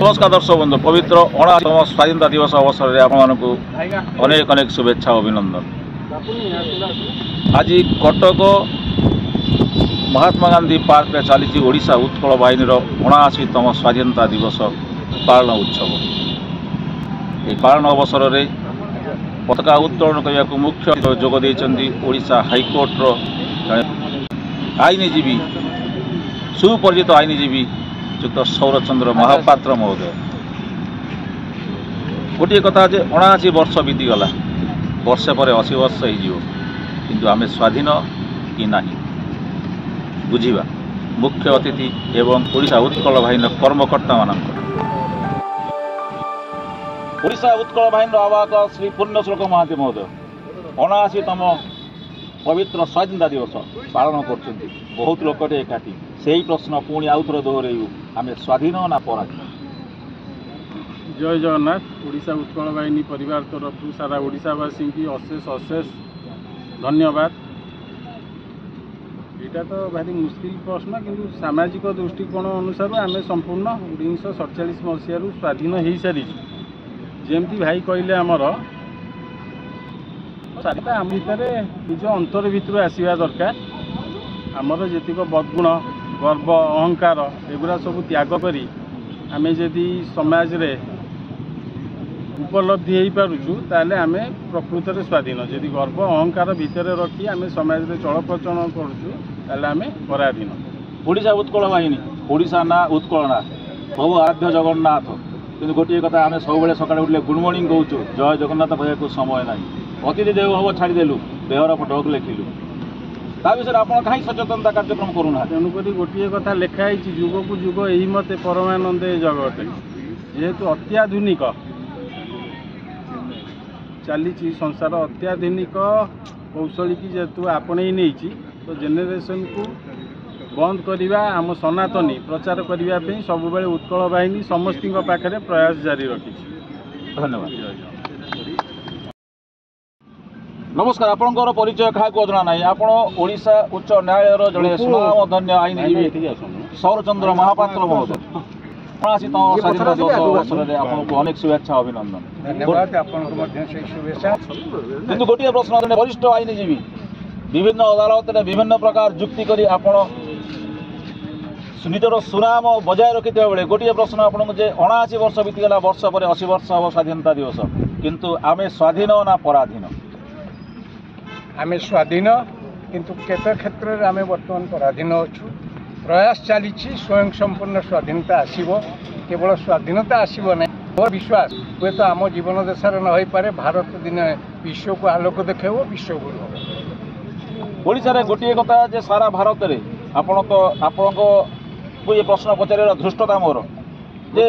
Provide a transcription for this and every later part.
नमस्कार दर्शक बंधु पवित्र 19तम स्वाधीनता दिवस अवसर में आपको अनेक अनेक शुभेच्छा अभिनंदन। आज कटक महात्मा गांधी पार्क में चली ओडिशा उत्कल बाहिनी 79तम स्वाधीनता दिवस पालन उत्सव। ये पालन अवसर में पताका उत्तोलन करने को मुख्य जोग देइछन्ति ओडिशा हाईकोर्टर आईनजीवी सुपरिचित आईनजीवी श्रीयुक्त सौरचंद्र महापात्र महोदय। गोटे कथा जे 79 वर्ष बीतीगला, वर्षे पर 80 वर्ष हो आम स्वाधीन कि नहीं बुझा मुख्य अतिथि एवं ओडिशा उत्कल बाहिनी कर्मकर्ता मान ओडिशा उत्कल बाहिनी आवाहक श्री पुण्यश्लोक महांती महोदय 79तम पवित्र स्वाधीनता दिवस पालन कर बहुत लोक एकाठी से ही प्रश्न पुणी आउ थे दोहरेबू आम स्वाधीन ना पराधीन। जय जगन्नाथ। ओडिशा उत्कल बाहिनी परिवार तरफ सारा ओडिशावासी की अशेष अशेष धन्यवाद। यहाँ तो भारी मुस्किल प्रश्न किंतु सामाजिक दृष्टिकोण अनुसार आम संपूर्ण 1947 मसीह स्वाधीन हो सारी जमती भाई कहले आमर आम भितर निज अंतर भितर आसवा दरकार। आमर जेतिक बदगुण गर्व अहंकार एगुरा सब त्याग करी आमे जदि समाज रे उपलब्धि हो पारुछु ताले आमे प्रकृत रे स्वाधीन। जदि गर्व अहंकार भितर रखी आमे समाज रे चल प्रचलन करूछु ताले आमे पराधीन। ओडिशा उत्कल बाहिनी ओडिशा ना उत्कल ना प्रभु आराध्य जगन्नाथ कि गोटे कथा आम सब सकाଳେ उठले गुड मॉर्निंग कहूँ जय जगन्नाथ कहू समय ना अतिथि देव हम छाड़देलु देहर फटक लिखिलु ता विषय आप कहीं सचेतनता कार्यक्रम करूना। तेणुक गोटे कथा लिखाई जुग को जुग यही मते परमानंदे जगत जेहेतु अत्याधुनिक चली संसार अत्याधुनिक कौशल की जेहेतु आपणे नहीं तो जेनेरेशन को बंद करवा आम सनातनी प्रचार करने सब उत्कल बाहिनी समस्त पाखे प्रयास जारी रखी। धन्यवाद। नमस्कार। आपंकर परिचय क्या अजना ना आप ओडिशा उच्च न्यायालय जड़े सुनामधन्य आईनजीवी सौरचंद्र महापात्र महोदय 79तम स्वाधीनता दिवस अवसर में आपको अनेक शुभेच्छा अभिनंदन। किंतु गोटे प्रश्न वरिष्ठ आईनजीवी विभिन्न अदालत में विभिन्न प्रकार जुक्ति करी निजर सुनाम बजाय रखि बेले गोटे प्रश्न आपको जे 79 वर्ष बीतीगला वर्ष पर 80 वर्ष हम स्वाधीनता दिवस किंतु आमे स्वाधीन ना पराधीन। आमे स्वाधीन किंतु केते क्षेत्र में आमे वर्तमान पराधीन अच्छु। प्रयास चली स्वयं संपूर्ण स्वाधीनता आसीबो। केवल स्वाधीनता आसीबो नहीं मोर विश्वास हुए तो आम जीवन देशर न हो पारे भारत दिन विश्व को आलोक देखेबो विश्व गुरु। ओडिशा रे गोटे कथा जे सारा भारत रे आपण तो आपण को ये प्रश्न पचार धृष्टता मोर जे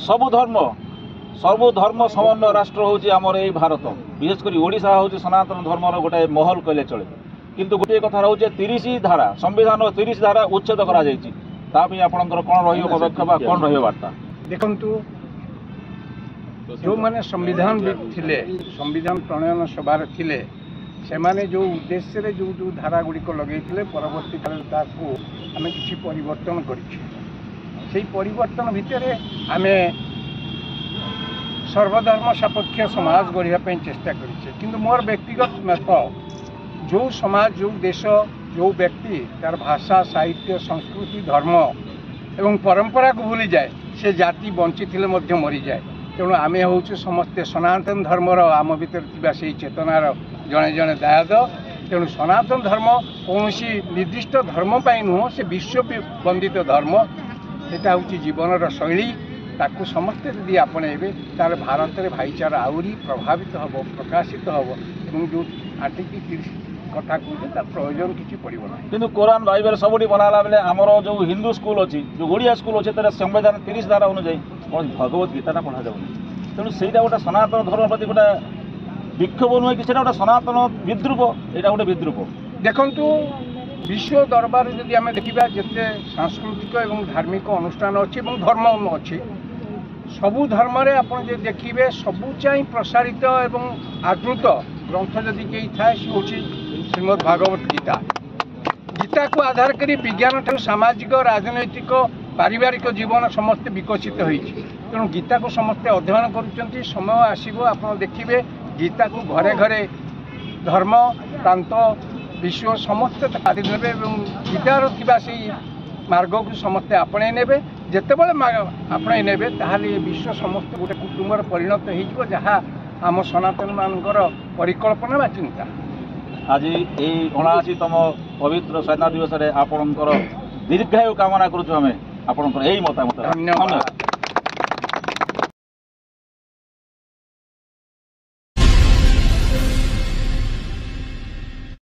सबु धर्म समन्वय राष्ट्र हूँ आमर ये भारत विशेषकर ओडिशा हूँ सनातन धर्मर गोटे महल कहले चले। किंतु गोटे कथा रोचे 30 धारा संविधान 30 धारा उच्छेद कर आपणकर कौन रदक्षेप कौन रर्ता देखु जो मैंने संविधानविद थिले संविधान प्रणयन सभार थिले से माने जो उद्देश्य रे जो जो धारा गुड़िक लगे परवर्ती काल आम कि परिवर्तन कर परिवर्तन भितर आमे सर्वधर्म सपक्ष समाज गढ़ापी चेष्टा कर मोर व्यक्तिगत मत जो समाज जो देश जो व्यक्ति तार भाषा साहित्य संस्कृति धर्म एवं परंपरा को भूली जाए से जाति बंची मरी जाए। तेणु आमे हूँ समस्ते सनातन धर्मर आम भीतर से चेतनार जड़े जड़े दायाद। तेणु सनातन धर्म कौन निर्दिष्ट धर्म पर नुह से विश्व वंदित धर्म सेटा हूँ जीवन शैली ताकू समस्ते यदि आपणेबे तार भारत में भाईचारा आहरी प्रभावित हम प्रकाशित हम जो 30 कथा कहते प्रयोजन किसी पड़ो ना। किंतु कुरान बाइबल सबुठी बनाला बेले आमर जो हिंदू स्कूल अच्छी जो ओडिया स्कूल अच्छे तर संविधान 30 धारा अनुଯାयी भगवत गीता पढ़ा जाऊनी। तेणु सहीटा गोटे सनातन धर्म प्रति गोटे विक्षोभ नुहे कि गोटे सनातन विद्रूप यहाँ गोटे विद्रूप। देखु विश्व दरबार जदि आम देखा जिते सांस्कृतिक और धार्मिक अनुष्ठान अच्छी धर्म अच्छी सबु धर्म आप देखिए सबु चाहे प्रसारित एवं आदृत ग्रंथ जदि कहीं थाए सी हूँ श्रीमद् भागवत गीता। गीता को आधार करी विज्ञान ठार सामाजिक राजनैतिक पारिवारिक जीवन समस्ते विकसित होती। ତେଣୁ ଗୀତାକୁ ସମସ୍ତେ ଅଧ୍ୟୟନ କରୁଛନ୍ତି। ସମୟ ଆସିବ ଆପଣ ଦେଖିବେ ଗୀତାକୁ ଘରେ ଘରେ ଧର୍ମ ପ୍ରାନ୍ତ ବିଶ୍ୱ ସମସ୍ତେ ଆଦି ନେବେ ଏବଂ ଗୀତାର ଥିବା ସେଇ ମାର୍ଗକୁ ସମସ୍ତେ ଆପଣେଇ ନେବେ। ଯେତେବେଳେ ଆପଣେଇ ନେବେ ତାହେଲେ ଏ ବିଶ୍ୱ ସମସ୍ତେ ଗୋଟେ କୁଟୁମ୍ବର ପରିଣତ ହୋଇଯିବ, ଯାହା ଆମ ସନାତନମାନଙ୍କର ପରିକଳ୍ପନା ବା ଚିନ୍ତା। ଆଜି ଏଇ 79ତମ ପବିତ୍ର ସ୍ୱାଧୀନତା ଦିବସରେ ଆପଣଙ୍କର ଦୀର୍ଘାୟୁ କାମନା କରୁଛୁ ଆମେ ଆପଣଙ୍କର ଏଇ ମତାମତ। ଧନ୍ୟବାଦ।